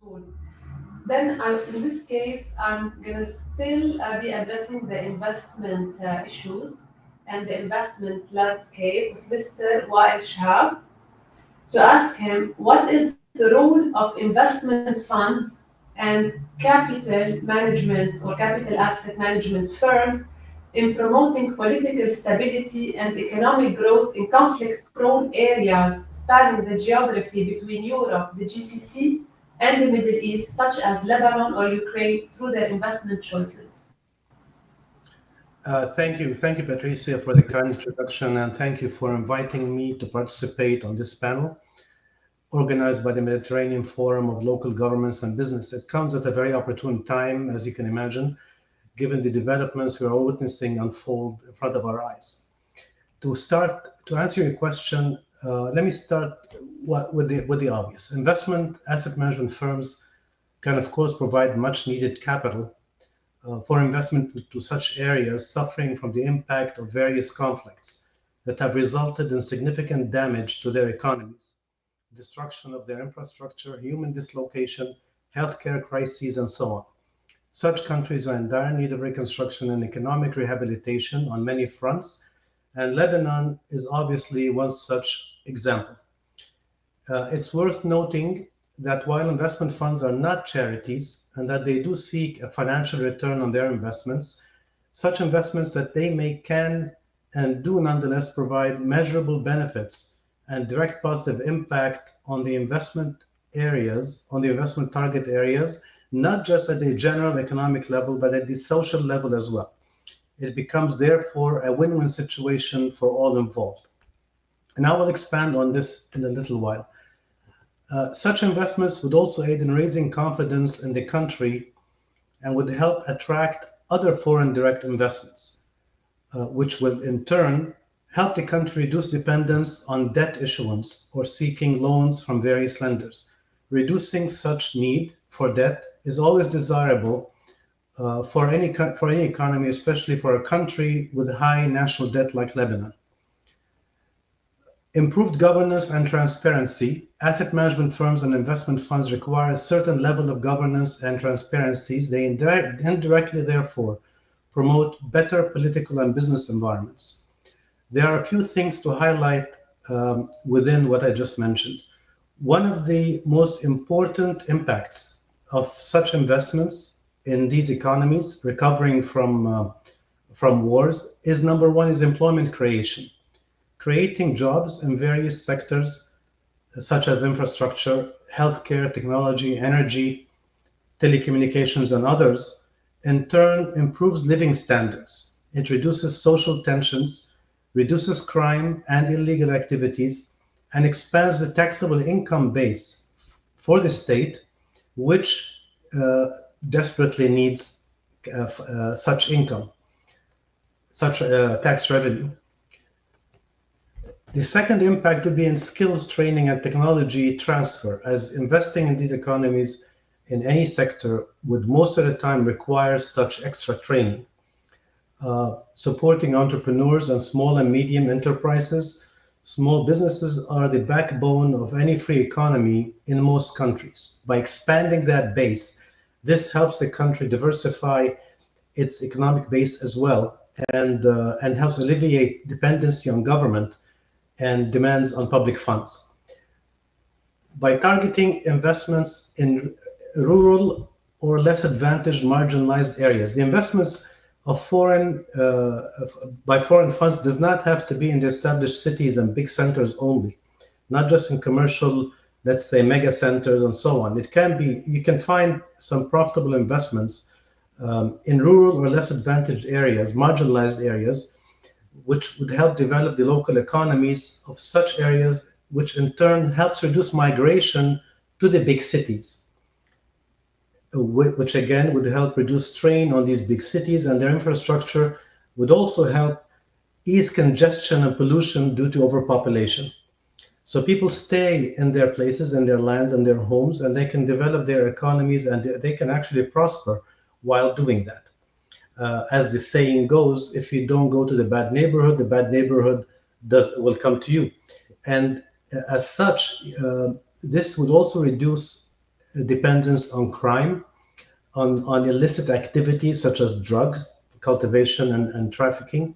Cool. Then in this case, I'm going to still be addressing the investment issues and the investment landscape with Mr. Wael Shahab to ask him what is the role of investment funds and capital management or capital asset management firms in promoting political stability and economic growth in conflict prone areas spanning the geography between Europe, the GCC, and the Middle East, such as Lebanon or Ukraine, through their investment choices. Thank you, Patricia, for the kind introduction, and thank you for inviting me to participate on this panel organized by the Mediterranean Forum of Local Governments and Business. It comes at a very opportune time, as you can imagine, given the developments we are witnessing unfold in front of our eyes. To answer your question, let me start with the obvious. Investment asset management firms can, of course, provide much needed capital for investment to such areas suffering from the impact of various conflicts that have resulted in significant damage to their economies, destruction of their infrastructure, human dislocation, healthcare crises, and so on. Such countries are in dire need of reconstruction and economic rehabilitation on many fronts, and Lebanon is obviously one such example. It's worth noting that while investment funds are not charities and that they do seek a financial return on their investments, such investments that they make can and do nonetheless provide measurable benefits and direct positive impact on the investment areas, on the investment target areas, not just at a general economic level, but at the social level as well. It becomes therefore a win-win situation for all involved. And I will expand on this in a little while. Such investments would also aid in raising confidence in the country and would help attract other foreign direct investments, which will in turn help the country reduce dependence on debt issuance or seeking loans from various lenders. Reducing such need for debt is always desirable for any economy, especially for a country with high national debt like Lebanon. Improved governance and transparency. Asset management firms and investment funds require a certain level of governance and transparency. They indirectly, therefore, promote better political and business environments. There are a few things to highlight within what I just mentioned. One of the most important impacts of such investments in these economies recovering from wars is, number one, is employment creation. Creating jobs in various sectors such as infrastructure, healthcare, technology, energy, telecommunications, and others, in turn improves living standards. It reduces social tensions, reduces crime and illegal activities, and expands the taxable income base for the state, which desperately needs such income, such tax revenue. The second impact would be in skills training and technology transfer, as investing in these economies in any sector would most of the time require such extra training. Supporting entrepreneurs and small and medium enterprises. Small businesses are the backbone of any free economy in most countries. By expanding that base, this helps the country diversify its economic base as well, and helps alleviate dependency on government and demands on public funds. By targeting investments in rural or less advantaged marginalized areas, the investments of by foreign funds does not have to be in the established cities and big centers only, not just in commercial, let's say, mega centers and so on. It can be, you can find some profitable investments in rural or less advantaged areas, marginalized areas, which would help develop the local economies of such areas, which in turn helps reduce migration to the big cities, which again would help reduce strain on these big cities, and their infrastructure would also help ease congestion and pollution due to overpopulation. So people stay in their places, in their lands, and their homes, and they can develop their economies, and they can actually prosper while doing that. As the saying goes, if you don't go to the bad neighborhood will come to you. And as such, this would also reduce dependence on crime, on illicit activities such as drugs, cultivation, and trafficking.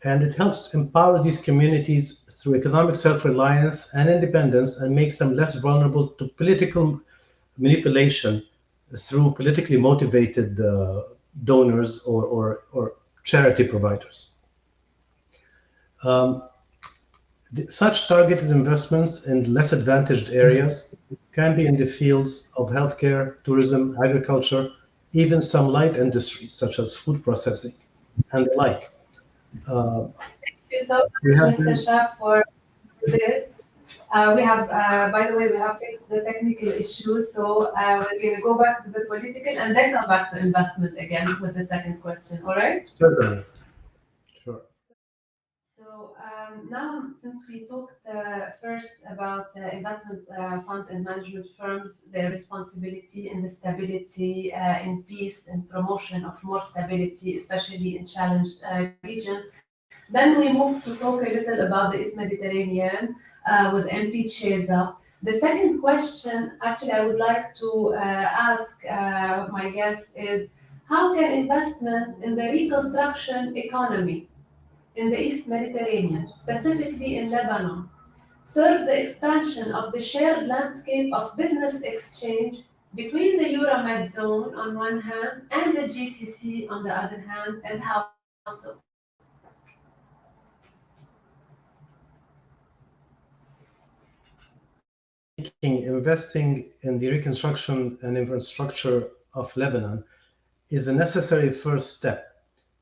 And it helps to empower these communities through economic self-reliance and independence and makes them less vulnerable to political manipulation through politically motivated donors or charity providers. Such targeted investments in less advantaged areas can be in the fields of healthcare, tourism, agriculture, even some light industries such as food processing and the like. Thank you so We much, have Mr. been, Shah, for this. We have, by the way, we have fixed the technical issues, so we're going to go back to the political and then come back to investment again with the second question. All right? certainly, sure. So now, since we talked first about investment funds and management firms, their responsibility in the stability, in peace and promotion of more stability, especially in challenged regions, then we move to talk a little about the East Mediterranean with MP Cheza. The second question, actually, I would like to ask my guest is, how can investment in the reconstruction economy in the East Mediterranean, specifically in Lebanon, serve the expansion of the shared landscape of business exchange between the EUROMED zone on one hand and the GCC on the other hand, and how so? Investing in the reconstruction and infrastructure of Lebanon is a necessary first step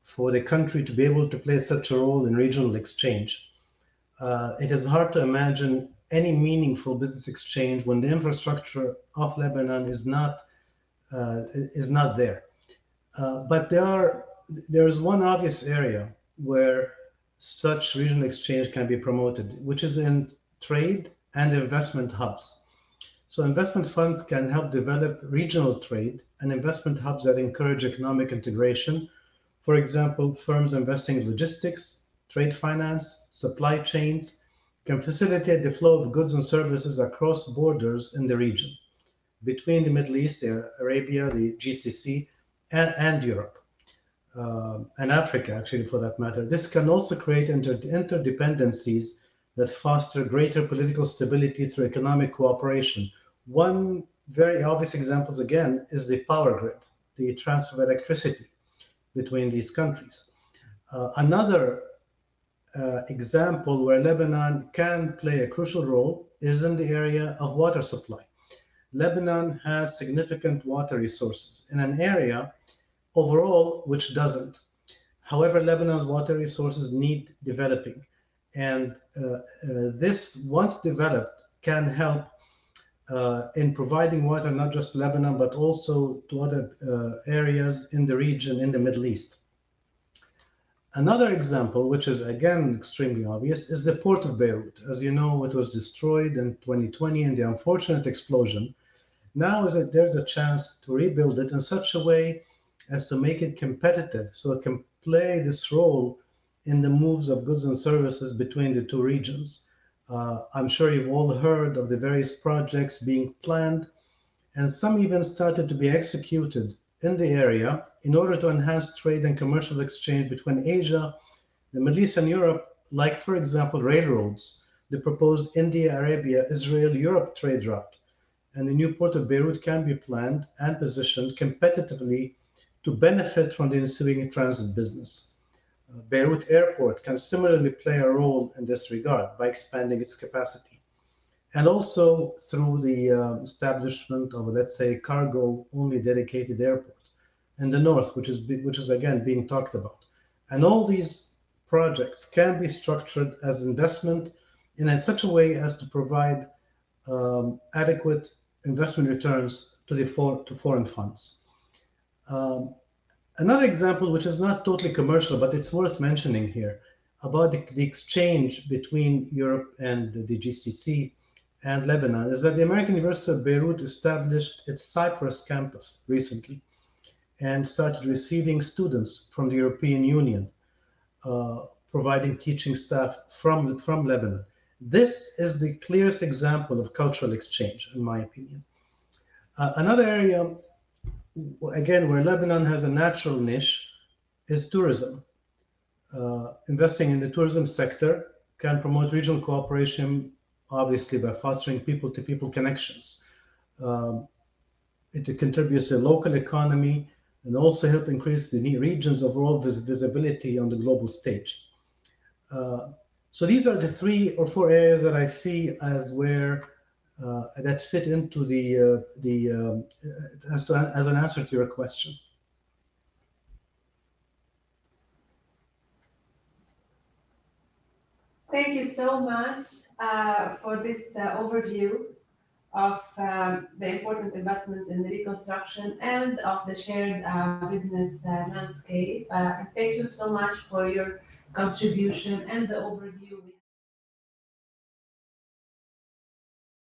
for the country to be able to play such a role in regional exchange. It is hard to imagine any meaningful business exchange when the infrastructure of Lebanon is not there. But there is one obvious area where such regional exchange can be promoted, which is in trade and investment hubs. So investment funds can help develop regional trade and investment hubs that encourage economic integration. For example, firms investing in logistics, trade finance, supply chains can facilitate the flow of goods and services across borders in the region, between the Middle East, Arabia, the GCC, and Europe, and Africa, actually, for that matter. This can also create interdependencies that foster greater political stability through economic cooperation. One very obvious example, again, is the power grid, the transfer of electricity between these countries. Another example where Lebanon can play a crucial role is in the area of water supply. Lebanon has significant water resources in an area overall which doesn't. However, Lebanon's water resources need developing. And this, once developed, can help in providing water not just to Lebanon, but also to other areas in the region in the Middle East. Another example, which is again extremely obvious, is the port of Beirut. As you know, it was destroyed in 2020 in the unfortunate explosion. Now there's a chance to rebuild it in such a way as to make it competitive, so it can play this role in the moves of goods and services between the two regions. I'm sure you've all heard of the various projects being planned, and some even started to be executed in the area in order to enhance trade and commercial exchange between Asia, the Middle East, and Europe, like, for example, railroads, the proposed India-Arabia-Israel-Europe trade route. And the new port of Beirut can be planned and positioned competitively to benefit from the ensuing transit business. Beirut Airport can similarly play a role in this regard by expanding its capacity. And also through the establishment of, let's say, cargo-only dedicated airport in the north, which is again being talked about. And all these projects can be structured as investment in such a way as to provide adequate investment returns to foreign funds. Another example, which is not totally commercial, but it's worth mentioning here, about the exchange between Europe and the GCC and Lebanon, is that the American University of Beirut established its Cyprus campus recently and started receiving students from the European Union, providing teaching staff from Lebanon. This is the clearest example of cultural exchange, in my opinion. Another area, again, where Lebanon has a natural niche is tourism. Investing in the tourism sector can promote regional cooperation, obviously, by fostering people-to-people connections. Um, it contributes to the local economy and also help increase the region's overall visibility on the global stage. So these are the 3 or 4 areas that I see as where that fit into as an answer to your question. Thank you so much for this overview of the important investments in the reconstruction and of the shared business landscape. And thank you so much for your contribution and the overview.